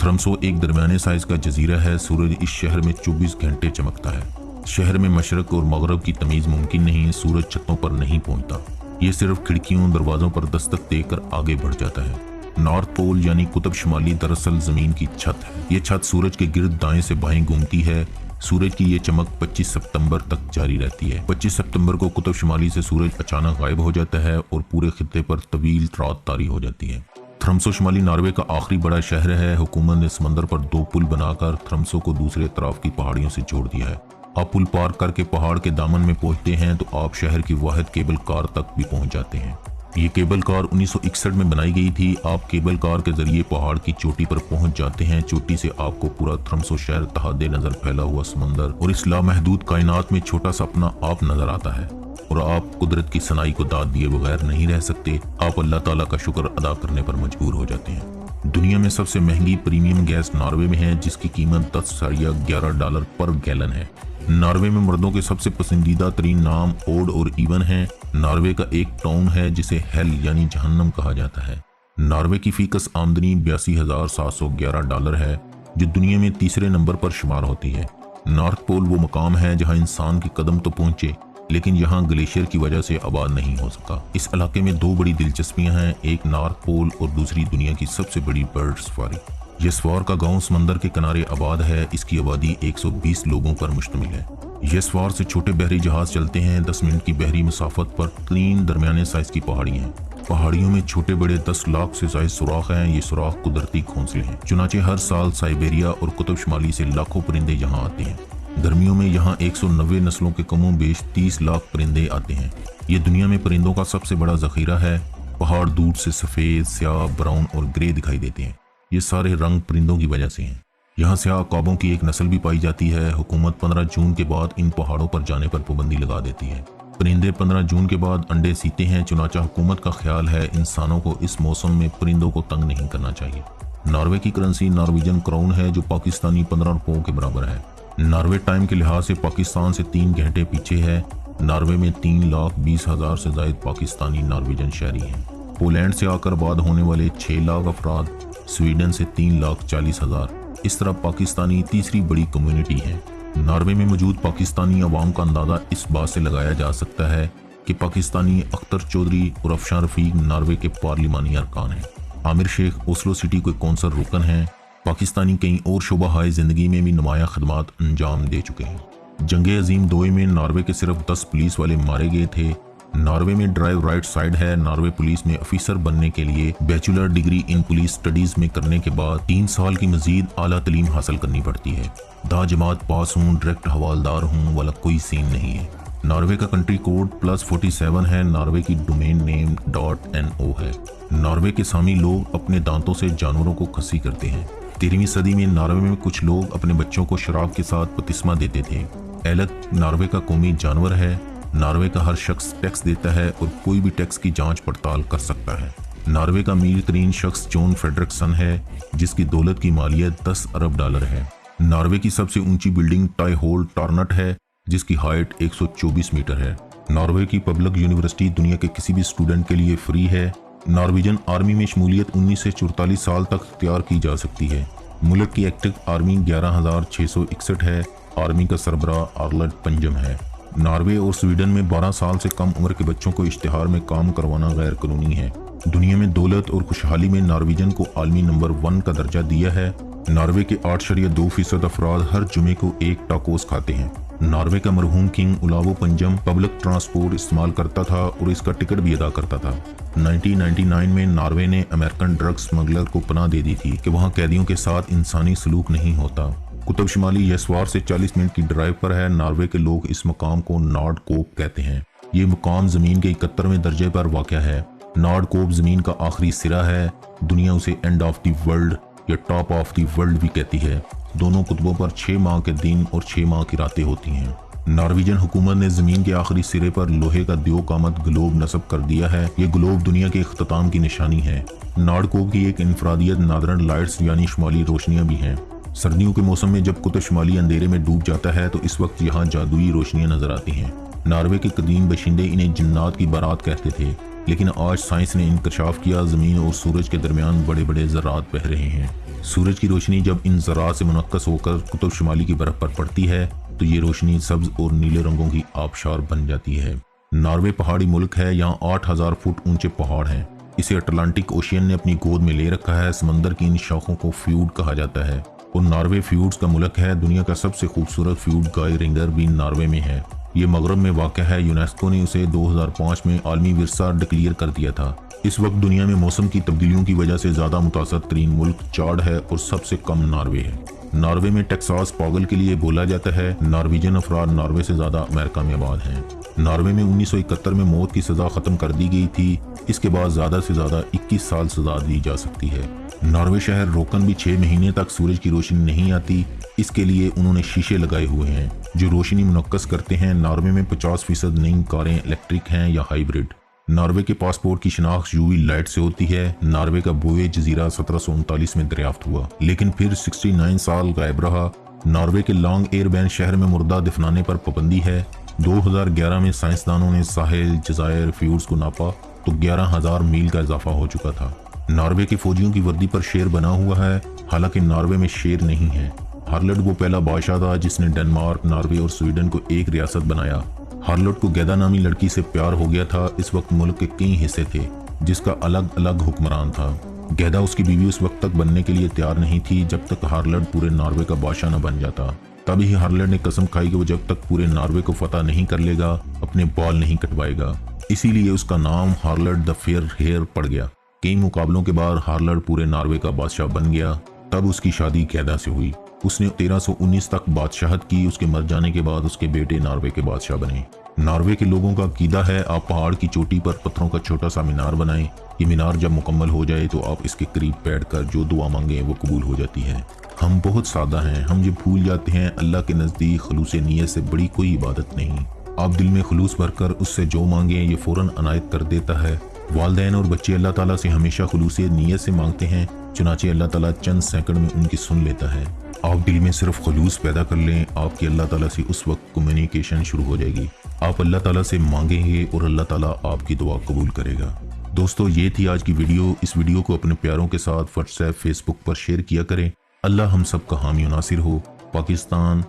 تھرمسو ایک درمیانے سائز کا جزیرہ ہے۔ سورج اس شہر میں 24 گھنٹے چمکتا ہے۔ شہر میں مشرق اور مغرب کی تمیز ممکن نہیں، سورج چھتوں پر نہیں پہنچتا، یہ صرف کھڑکیوں دروازوں پر دستک دے کر آگے بڑھ جاتا ہے۔ نارتھ پول یعنی قطب شمالی دراصل زمین کی چھت ہے۔ یہ چھت سورج کے گرد دائیں سے بائیں گھومتی ہے۔ سورج کی یہ چمک 25 ستمبر تک جاری رہتی ہے۔ 25 ستمبر کو قطب شمالی سے سورج اچانک غائب ہو جاتا ہے اور پورے خطے پر طویل رات طاری ہو جاتی ہے۔ تھرمسو شمالی ناروے کا آخری بڑا شہر ہے۔ حکومت نے سمندر پر 2 پل بنا کر تھرمسو کو دوسرے اطراف کی پہاڑیوں سے جوڑ دیا ہے۔ آپ پل پار کر کے پہاڑ کے دامن میں پہنچتے ہیں تو آپ شہر کی واحد کیبل کار تک بھی پہنچ جاتے ہیں۔ یہ کیبل کار 1961 میں بنائی گئی تھی۔ آپ کیبل کار کے ذریعے پہاڑ کی چوٹی پر پہنچ جاتے ہیں۔ چوٹی سے آپ کو پورا تھرمسو شہر تہادے نظر پھیلا ہوا سمندر اور اس لامحدود کائنات میں چھوٹا سا اپنا آپ نظر آتا ہے، اور آپ قدرت کی صنائی کو داد دیے بغیر نہیں رہ سکتے۔ آپ اللہ تعالیٰ کا شکر ادا کرنے پر مجبور ہو جاتے ہیں۔ دنیا میں سب سے مہنگی پریمیم گیس ناروے میں ہے، جس کی قیمت $10.11 پر گیلن ہے۔ ناروے میں مردوں کے سب سے پسندیدہ ترین نام اوڈ اور ایون ہیں۔ ناروے کا ایک ٹاؤن ہے جسے ہیل یعنی جہنم کہا جاتا ہے۔ ناروے کی فی کس آمدنی $82,711 ہے، جو دنیا میں تیسرے نمبر پر شمار ہوتی ہے۔ نارتھ پول وہ مقام ہے جہاں انسان کے قدم تو پہنچے، لیکن یہاں گلیشیئر کی وجہ سے آباد نہیں ہو سکا۔ اس علاقے میں 2 بڑی دلچسپیاں ہیں، ایک نارتھ پول اور دوسری دنیا کی سب سے بڑی برڈ سفاری۔ یسوار کا گاؤں سمندر کے کنارے آباد ہے۔ اس کی آبادی 120 لوگوں پر مشتمل ہے۔ یسوار سے چھوٹے بحری جہاز چلتے ہیں۔ 10 منٹ کی بحری مسافت پر 3 درمیانے سائز کی پہاڑیاں ہیں۔ پہاڑیوں میں چھوٹے بڑے 10 لاکھ سے زائد سوراخ ہیں۔ یہ سوراخ قدرتی گھونسلے ہیں، چنانچہ ہر سال سائبیریا اور قطب شمالی سے لاکھوں پرندے یہاں آتے ہیں۔ گرمیوں میں یہاں 190 نسلوں کے کم و بیش 30 لاکھ پرندے آتے ہیں۔ یہ دنیا میں پرندوں کا سب سے بڑا ذخیرہ ہے۔ پہاڑ دور سے سفید، سیاہ، براؤن اور گرے دکھائی دیتے ہیں۔ یہ سارے رنگ پرندوں کی وجہ سے ہیں۔ یہاں سیاہ عقابوں کی ایک نسل بھی پائی جاتی ہے۔ حکومت 15 جون کے بعد ان پہاڑوں پر جانے پر پابندی لگا دیتی ہے۔ پرندے 15 جون کے بعد انڈے سیتے ہیں، چنانچہ حکومت کا خیال ہے انسانوں کو اس موسم میں پرندوں کو تنگ نہیں کرنا چاہیے۔ ناروے کی کرنسی نارویجن کراؤن ہے، جو پاکستانی 15 روپوں کے برابر ہے۔ ناروے ٹائم کے لحاظ سے پاکستان سے 3 گھنٹے پیچھے ہے۔ ناروے میں 3,20,000 سے زائد پاکستانی نارویجن شہری ہیں۔ پولینڈ سے آ کر آباد ہونے والے 6 لاکھ افراد، سویڈن سے 3,40,000۔ اس طرح پاکستانی تیسری بڑی کمیونٹی ہے۔ ناروے میں موجود پاکستانی عوام کا اندازہ اس بات سے لگایا جا سکتا ہے کہ پاکستانی اختر چودھری اور افشاں رفیق ناروے کے پارلیمانی ارکان ہیں۔ عامر شیخ اوسلو سٹی کے کونسل رکن ہیں۔ پاکستانی کئی اور شعبہ ہائے زندگی میں بھی نمایاں خدمات انجام دے چکے ہیں۔ جنگ عظیم 2 میں ناروے کے صرف 10 پولیس والے مارے گئے تھے۔ ناروے میں ڈرائیو رائٹ سائیڈ ہے۔ ناروے پولیس میں افیسر بننے کے لیے bachelor degree in police studies میں کرنے کے بعد 3 سال کی مزید اعلیٰ تعلیم حاصل کرنی پڑتی ہے۔ دا جماعت پاس ہوں، ڈائریکٹ حوالدار ہوں والا کوئی سین نہیں ہے۔ ناروے کا کنٹری کوڈ +47 ہے۔ ناروے کی ڈومین نیم .no ہے۔ ناروے کے سامی لوگ اپنے دانتوں سے جانوروں کو کھسی کرتے ہیں۔ 13ویں صدی میں ناروے میں کچھ لوگ اپنے بچوں کو شراب کے ساتھ بپتسمہ دیتے تھے۔ ایلک ناروے کا قومی جانور ہے۔ ناروے کا ہر شخص ٹیکس دیتا ہے اور کوئی بھی ٹیکس کی جانچ پڑتال کر سکتا ہے۔ ناروے کا امیر ترین شخص جون فریڈرکسن ہے، جس کی دولت کی مالیت $10 ارب ہے۔ ناروے کی سب سے اونچی بلڈنگ ٹائی ہول ٹارنٹ ہے، جس کی ہائٹ 124 میٹر ہے۔ ناروے کی پبلک یونیورسٹی دنیا کے کسی بھی اسٹوڈنٹ کے لیے فری ہے۔ نارویجن آرمی میں شمولیت 19 سے 44 سال تک اختیار کی جا سکتی ہے۔ ملک کی ایکٹیو آرمی 11,661 ہے۔ آرمی کا سربراہ آرلڈ پنجم ہے۔ ناروے اور سویڈن میں 12 سال سے کم عمر کے بچوں کو اشتہار میں کام کروانا غیر قانونی ہے۔ دنیا میں دولت اور خوشحالی میں نارویجن کو عالمی نمبر 1 کا درجہ دیا ہے۔ ناروے کے 8.2% افراد ہر جمعے کو ایک ٹاکوس کھاتے ہیں۔ ناروے کا مرحوم کنگ اولاو پنجم پبلک ٹرانسپورٹ استعمال کرتا تھا اور اس کا ٹکٹ بھی ادا کرتا تھا۔ 1999 میں ناروے نے امریکن ڈرگ سمگلر کو پناہ دے دی تھی کہ وہاں قیدیوں کے ساتھ انسانی سلوک نہیں ہوتا۔ قطب شمالی یسوار سے 40 منٹ کی ڈرائیو پر ہے۔ ناروے کے لوگ اس مقام کو نارڈ کوپ کہتے ہیں۔ یہ مقام زمین کے 71ویں درجے پر واقع ہے۔ نارڈ کوپ زمین کا آخری سرا ہے۔ دنیا اسے اینڈ آف دی ورلڈ یا ٹاپ آف دی ورلڈ بھی کہتی ہے۔ دونوں قطبوں پر 6 ماہ کے دن اور 6 ماہ کی راتیں ہوتی ہیں۔ نارویجن حکومت نے زمین کے آخری سرے پر لوہے کا دیو قامت گلوب نصب کر دیا ہے۔ یہ گلوب دنیا کے اختتام کی نشانی ہے۔ نارڈ کوپ کی ایک انفرادیت نادرن لائٹس یعنی شمالی روشنیاں بھی ہیں۔ سردیوں کے موسم میں جب قطب شمالی اندھیرے میں ڈوب جاتا ہے تو اس وقت یہاں جادوئی روشنیاں نظر آتی ہیں۔ ناروے کے قدیم باشندے انہیں جنات کی بارات کہتے تھے، لیکن آج سائنس نے انکشاف کیا زمین اور سورج کے درمیان بڑے بڑے ذرات بہہ رہے ہیں۔ سورج کی روشنی جب ان ذرات سے منعکس ہو کر قطب شمالی کی برف پر پڑتی ہے تو یہ روشنی سبز اور نیلے رنگوں کی آبشار بن جاتی ہے۔ ناروے پہاڑی ملک ہے، یہاں 8000 فٹ اونچے پہاڑ ہیں۔ اسے اٹلانٹک اوشین نے اپنی گود میں لے رکھا ہے۔ سمندر کی ان شاخوں کو فیوڈ کہا جاتا ہے اور ناروے فیوڈز کا ملک ہے۔ دنیا کا سب سے خوبصورت فیوڈ گائے رنگر بھی ناروے میں ہے۔ یہ مغرب میں واقع ہے۔ یونیسکو نے اسے 2005 میں عالمی ورثہ ڈکلیئر کر دیا تھا۔ اس وقت دنیا میں موسم کی تبدیلیوں کی وجہ سے زیادہ متاثر ترین ملک چاڈ ہے اور سب سے کم ناروے ہے۔ ناروے میں ٹیکساس پاگل کے لیے بولا جاتا ہے۔ نارویجن افراد ناروے سے زیادہ امریکہ میں آباد ہیں۔ ناروے میں 1971 میں موت کی سزا ختم کر دی گئی تھی۔ اس کے بعد زیادہ سے زیادہ 21 سال سزا دی جا سکتی ہے۔ ناروے شہر روکن بھی 6 مہینے تک سورج کی روشنی نہیں آتی۔ اس کے لیے انہوں نے شیشے لگائے ہوئے ہیں جو روشنی منعکس کرتے ہیں۔ ناروے میں 50% نئی کاریں الیکٹرک ہیں یا ہائیبرڈ۔ ناروے کے پاسپورٹ کی شناخت UV لائٹ سے ہوتی ہے۔ ناروے کا بوئے جزیرہ 1739 میں دریافت ہوا لیکن پھر 69 سال غائب رہا۔ ناروے کے لانگ ایئر بین شہر میں مردہ دفنانے پر پابندی ہے۔ 2011 میں سائنسدانوں نے ساحل جزائر فیوڈز کو ناپا تو 11,000 میل کا اضافہ ہو چکا تھا۔ ناروے کے فوجیوں کی وردی پر شیر بنا ہوا ہے، حالانکہ ناروے میں شیر نہیں ہے۔ ہارلڈ وہ پہلا بادشاہ تھا جس نے ڈنمارک، ناروے اور سویڈن کو ایک ریاست بنایا۔ ہارلڈ کو گیدا نامی لڑکی سے پیار ہو گیا تھا۔ اس وقت ملک کے کئی حصے تھے جس کا الگ الگ حکمران تھا۔ گیدا اس کی بیوی اس وقت تک بننے کے لیے تیار نہیں تھی جب تک ہارلڈ پورے ناروے کا بادشاہ نہ بن جاتا۔ تب ہی ہارلڈ نے قسم کھائی کہ وہ جب تک پورے ناروے کو فتح نہیں کر لے گا اپنے بال نہیں کٹوائے گا۔ اسی لیے اس کا نام ہارلڈ دا فیئر ہیئر پڑ گیا۔ کئی مقابلوں کے بعد ہارلڈ پورے ناروے کا بادشاہ بن گیا۔ تب اس کی شادی گیدا سے ہوئی۔ اس نے 1319 تک بادشاہت کی۔ اس کے مر جانے کے بعد اس کے بیٹے ناروے کے بادشاہ بنے۔ ناروے کے لوگوں کا عقیدہ ہے آپ پہاڑ کی چوٹی پر پتھروں کا چھوٹا سا مینار بنائیں۔ یہ مینار جب مکمل ہو جائے تو آپ اس کے قریب بیٹھ کر جو دعا مانگیں وہ قبول ہو جاتی ہے۔ ہم بہت سادہ ہیں، ہم یہ بھول جاتے ہیں اللہ کے نزدیک خلوص نیت سے بڑی کوئی عبادت نہیں۔ آپ دل میں خلوص بھر کر اس سے جو مانگیں یہ فوراً عنایت کر دیتا ہے۔ والدین اور بچے اللہ تعالیٰ سے ہمیشہ خلوص نیت سے مانگتے ہیں، چنانچہ اللہ تعالیٰ چند سیکنڈ میں ان کی سن لیتا ہے۔ آپ دل میں صرف خلوص پیدا کر لیں، آپ کی اللہ تعالیٰ سے اس وقت کمیونیکیشن شروع ہو جائے گی۔ آپ اللہ تعالیٰ سے مانگیں گے اور اللہ تعالیٰ آپ کی دعا قبول کرے گا۔ دوستو یہ تھی آج کی ویڈیو۔ اس ویڈیو کو اپنے پیاروں کے ساتھ واٹس ایپ، فیس بک پر شیئر کیا کریں۔ اللہ ہم سب کا حامی و ناصر ہو۔ پاکستان